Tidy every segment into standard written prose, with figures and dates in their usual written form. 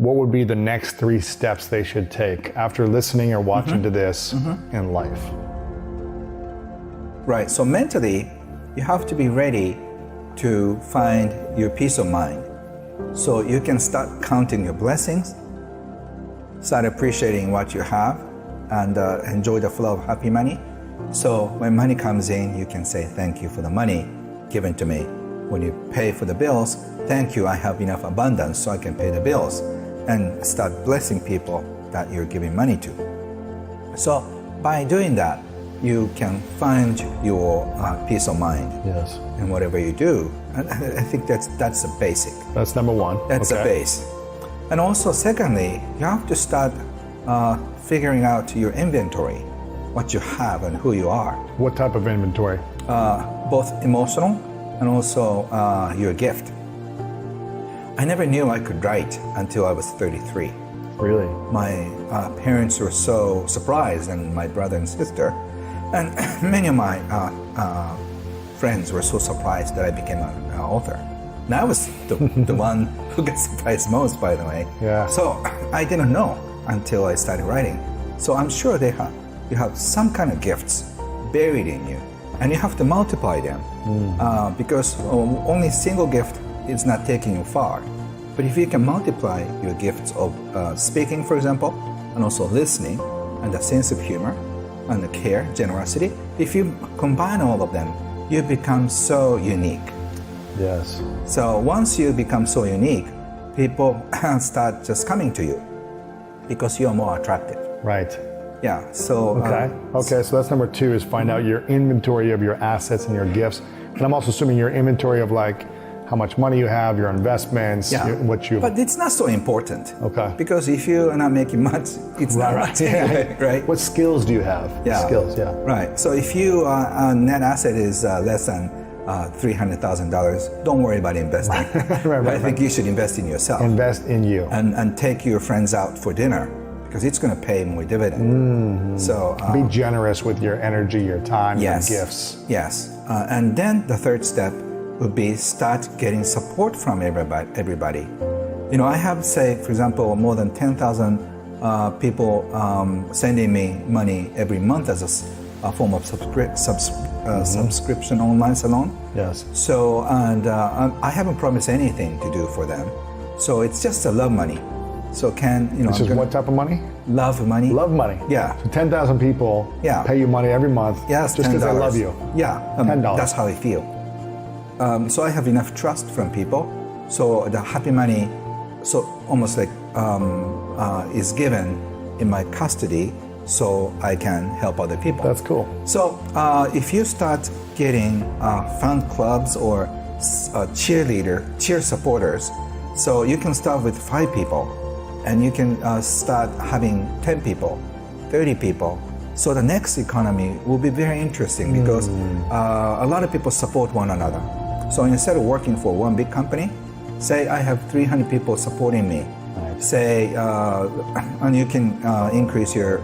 what would be the next 3 steps they should take after listening or watching to this in life? Right, so mentally, you have to be ready to find your peace of mind. So you can start counting your blessings, start appreciating what you have, and enjoy the flow of happy money. So when money comes in, you can say, thank you for the money given to me. When you pay for the bills, thank you, I have enough abundance so I can pay the bills. And start blessing people that you're giving money to. So by doing that, you can find your peace of mind in whatever you do. And I think that's the basic. That's number 1. That's the base. And also, secondly, you have to start figuring out your inventory, what you have and who you are. What type of inventory? Both emotional and also your gift. I never knew I could write until I was 33. Really? My parents were so surprised, and my brother and sister. And many of my friends were so surprised that I became an author. And I was the one who got surprised most, by the way. Yeah. So I didn't know until I started writing. So I'm sure you have some kind of gifts buried in you, and you have to multiply them because only single gift is not taking you far. But if you can multiply your gifts of speaking, for example, and also listening, and the sense of humor, and the care, generosity, if you combine all of them, you become so unique. Yes. So once you become so unique, people start just coming to you because you're more attractive. Right. Yeah, so... Okay, so that's number 2, is find out your inventory of your assets and your gifts. And I'm also assuming your inventory of like how much money you have, your investments, what you... But it's not so important. Okay. Because if you are not making much, it's not right. Right? What skills do you have? Yeah. Skills, Right. So if your net asset is less than $300,000, don't worry about investing. I think you should invest in yourself. Invest in you. And take your friends out for dinner, because it's going to pay more dividend. So be generous with your energy, your time, your gifts. Yes. And then the third step would be start getting support from everybody. You know, I have, say, for example, more than 10,000 people sending me money every month as a form of subscription online salon. Yes. So, and I haven't promised anything to do for them. So it's just a love money. So Which is what type of money? Love money. Love money. Yeah. So 10,000 people pay you money every month just because they love you. Yeah. $10. That's how I feel. So I have enough trust from people. So the happy money, so almost like is given in my custody, so I can help other people. That's cool. So if you start getting fan clubs or cheer supporters, so you can start with 5 people, and you can start having 10 people, 30 people. So the next economy will be very interesting because a lot of people support one another. So instead of working for one big company, say I have 300 people supporting me. Right. Say, and you can increase your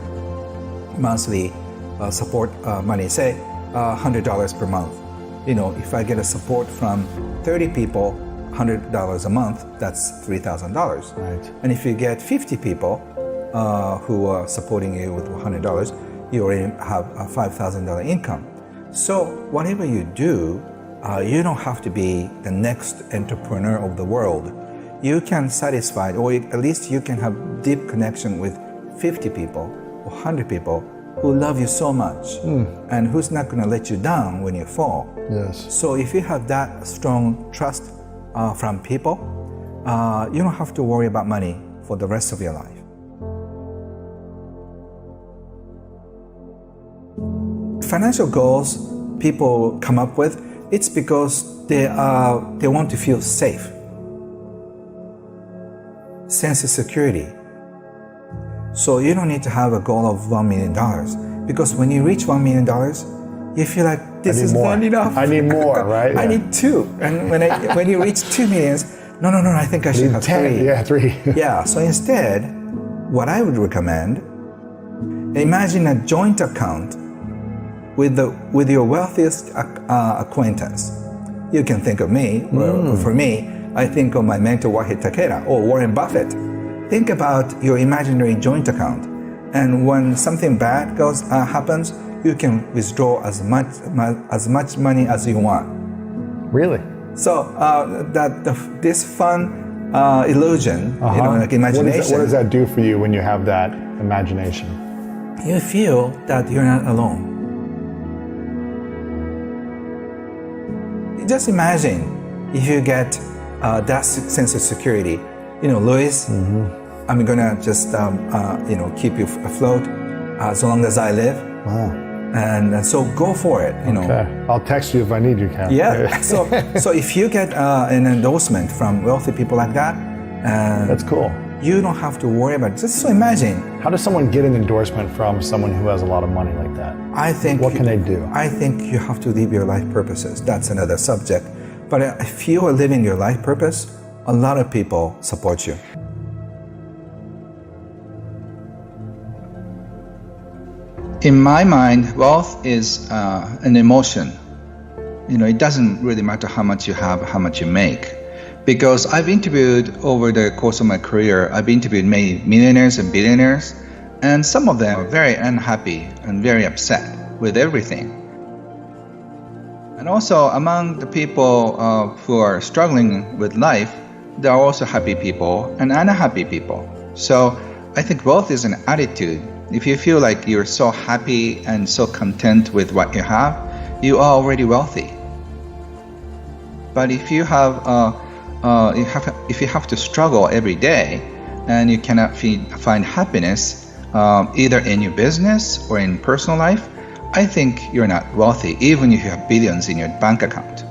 monthly support money, say $100 per month. You know, if I get a support from 30 people, $100 a month, that's $3,000. Right. And if you get 50 people who are supporting you with $100, you already have a $5,000 income. So whatever you do, you don't have to be the next entrepreneur of the world. You can satisfy, or at least you can have deep connection with 50 people or 100 people who love you so much and who's not going to let you down when you fall. Yes. So if you have that strong trust from people, you don't have to worry about money for the rest of your life. Financial goals people come up with, it's because they want to feel safe. Sense of security. So you don't need to have a goal of $1 million, because when you reach $1 million, you feel like this is not enough. I need more, right? I need 2. And when you reach 2 millions, no, I think I should have 10. 3. Yeah, 3. Yeah, so instead, what I would recommend, imagine a joint account with your wealthiest acquaintance. You can think of me, or for me, I think of my mentor Wahid Takeda or Warren Buffett. think about your imaginary joint account. And when something bad happens, you can withdraw as much money as you want. Really? So this fun illusion, like imagination. What does that do for you when you have that imagination? You feel that you're not alone. Just imagine if you get that sense of security. Louis, I'm gonna just keep you afloat as long as I live. Wow. And so go for it. Okay. I'll text you if I need you, Cam. Yeah. So if you get an endorsement from wealthy people like that, that's cool. You don't have to worry about it. Just so imagine. How does someone get an endorsement from someone who has a lot of money like that? What can they do? I think you have to live your life purposes. That's another subject. But if you are living your life purpose, a lot of people support you. In my mind, wealth is an emotion. It doesn't really matter how much you have, how much you make. Because I've interviewed over the course of my career, I've interviewed many millionaires and billionaires, and some of them are very unhappy and very upset with everything. And also among the people who are struggling with life, there are also happy people and unhappy people. So I think wealth is an attitude. If you feel like you're so happy and so content with what you have, you are already wealthy. But if you have to struggle every day and you cannot find happiness either in your business or in personal life, I think you're not wealthy, even if you have billions in your bank account.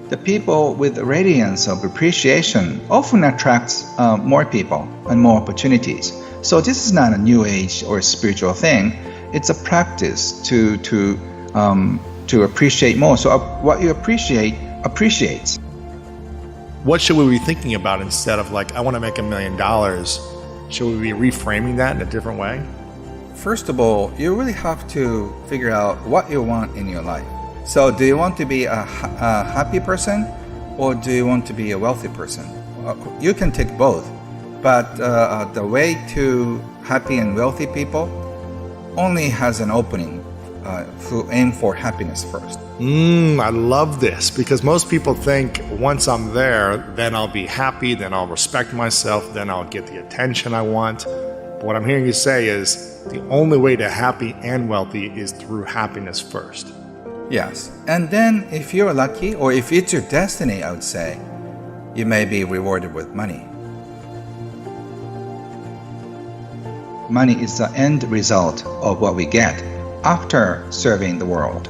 The people with radiance of appreciation often attracts more people and more opportunities. So this is not a new age or a spiritual thing. It's a practice to appreciate more. So what you appreciate appreciates. What should we be thinking about instead of like, I want to make $1 million? Should we be reframing that in a different way? First of all, you really have to figure out what you want in your life. So do you want to be a happy person or do you want to be a wealthy person? You can take both, but the way to happy and wealthy people only has an opening who aim for happiness first. I love this because most people think once I'm there, then I'll be happy, then I'll respect myself, then I'll get the attention I want. But what I'm hearing you say is the only way to happy and wealthy is through happiness first. Yes. And then if you're lucky, or if it's your destiny, I would say, you may be rewarded with money. Money is the end result of what we get after serving the world.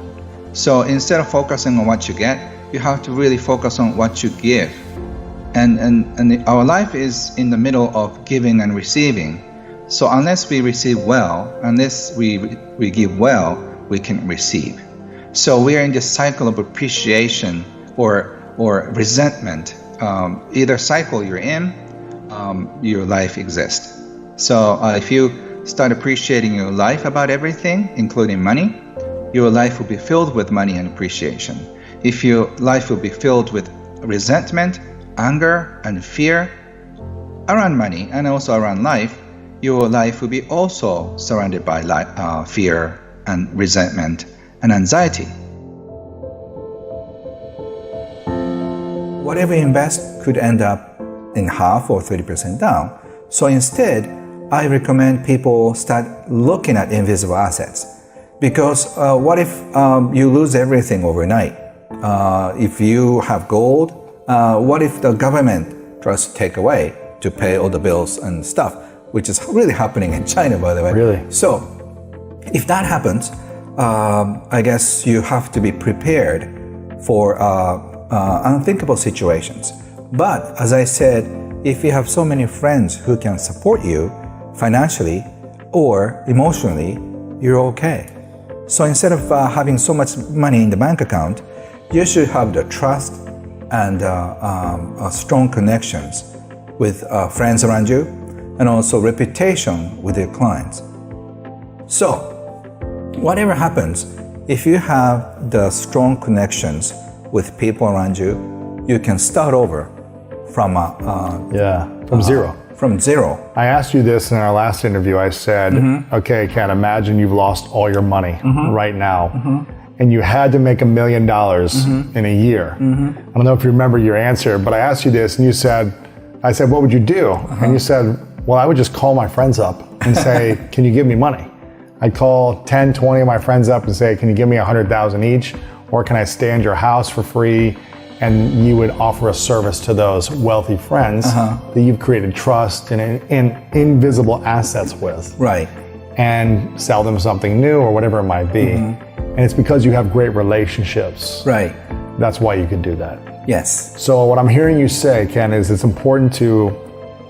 So instead of focusing on what you get, you have to really focus on what you give. And our life is in the middle of giving and receiving. So unless we receive well, unless we give well, we can receive. So we are in this cycle of appreciation or resentment. Either cycle you're in, your life exists. So if you start appreciating your life about everything, including money, your life will be filled with money and appreciation. If your life will be filled with resentment, anger, and fear around money and also around life, your life will be also surrounded by fear and resentment and anxiety. Whatever you invest could end up in half or 30% down. So instead, I recommend people start looking at invisible assets. Because what if you lose everything overnight? If you have gold, what if the government tries to take away to pay all the bills and stuff, which is really happening in China, by the way. Really? So if that happens, I guess you have to be prepared for unthinkable situations. But as I said, if you have so many friends who can support you financially or emotionally, you're okay. So instead of having so much money in the bank account, you should have the trust and strong connections with friends around you and also reputation with your clients. So whatever happens, if you have the strong connections with people around you, you can start over from from zero. from zero. I asked you this in our last interview. I said, okay, Ken, imagine you've lost all your money right now. And you had to make $1 million in a year. I don't know if you remember your answer, but I asked you this and you said, I said, what would you do? And you said, well, I would just call my friends up and say, can you give me money? I'd call 10, 20 of my friends up and say, can you give me 100,000 each? Or can I stay in your house for free? And you would offer a service to those wealthy friends that you've created trust and invisible assets with. Right. And sell them something new or whatever it might be. And it's because you have great relationships. Right. That's why you can do that. Yes. So what I'm hearing you say, Ken, is it's important to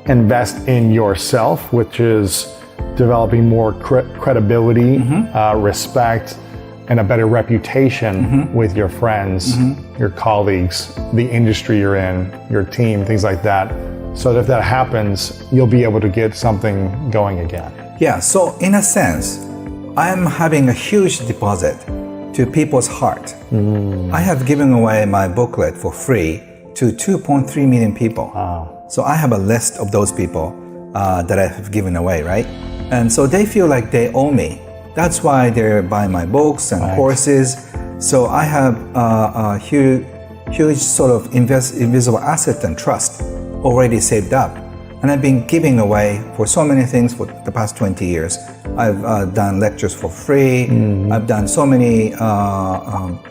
invest in yourself, which is developing more credibility, respect, and a better reputation with your friends, your colleagues, the industry you're in, your team, things like that. So that if that happens, you'll be able to get something going again. Yeah, so in a sense, I'm having a huge deposit to people's heart. I have given away my booklet for free to 2.3 million people. Wow. So I have a list of those people that I have given away, right? And so they feel like they owe me. That's why they're buying my books and courses. So I have a huge sort of invisible asset and trust already saved up. And I've been giving away for so many things for the past 20 years. I've done lectures for free. I've done so many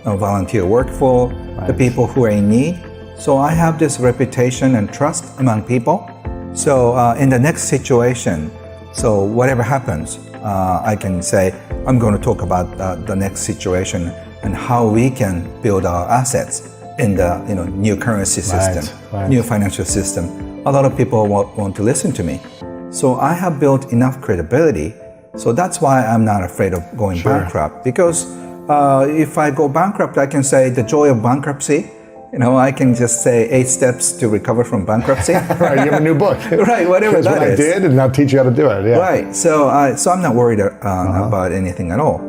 volunteer work for the people who are in need. So I have this reputation and trust among people. So in the next situation, so whatever happens, I can say, I'm going to talk about the next situation and how we can build our assets in the new currency system, new financial system. A lot of people want to listen to me. So I have built enough credibility. So that's why I'm not afraid of going bankrupt. Because if I go bankrupt, I can say the joy of bankruptcy. I can just say 8 steps to recover from bankruptcy. Right, you have a new book. Right, whatever that is. I did, and I'll teach you how to do it. Yeah. Right, so I'm not worried about anything at all.